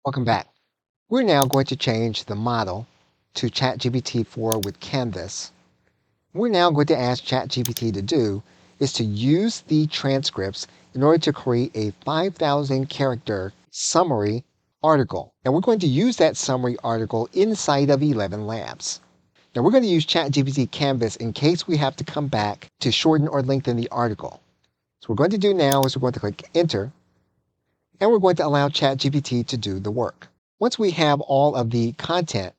Welcome back. We're now going to change the model to ChatGPT 4 with Canvas. We're now going to ask ChatGPT to do is to use the transcripts in order to create a 5,000 character summary article. And we're going to use that summary article inside of ElevenLabs. Now we're going to use ChatGPT Canvas in case we have to come back to shorten or lengthen the article. So what we're going to do now is we're going to click Enter, and we're going to allow ChatGPT to do the work. Once we have all of the content,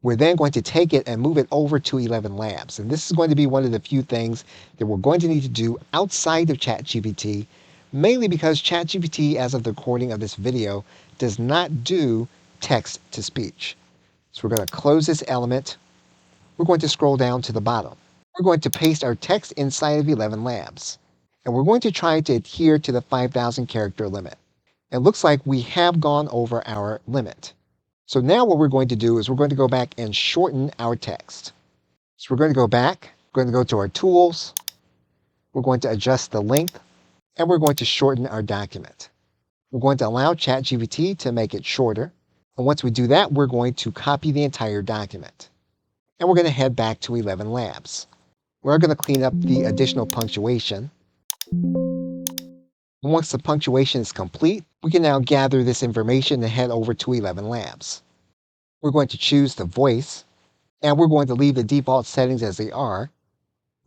we're then going to take it and move it over to ElevenLabs. And this is going to be one of the few things that we're going to need to do outside of ChatGPT, mainly because ChatGPT, as of the recording of this video, does not do text to speech. So we're going to close this element. We're going to scroll down to the bottom. We're going to paste our text inside of ElevenLabs. And we're going to try to adhere to the 5,000 character limit. It looks like we have gone over our limit. So now what we're going to do is we're going to go back and shorten our text. So we're going to go back, we're going to go to our tools, we're going to adjust the length, and we're going to shorten our document. We're going to allow ChatGPT to make it shorter. And once we do that, we're going to copy the entire document. And we're going to head back to ElevenLabs. We're going to clean up the additional punctuation. Once the punctuation is complete, we can now gather this information and head over to ElevenLabs. We're going to choose the voice, and we're going to leave the default settings as they are.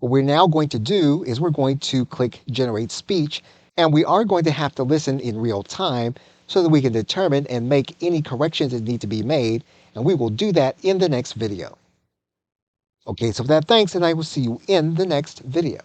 What we're now going to do is we're going to click Generate Speech, and we are going to have to listen in real time so that we can determine and make any corrections that need to be made, and we will do that in the next video. Okay, so with that, thanks, and I will see you in the next video.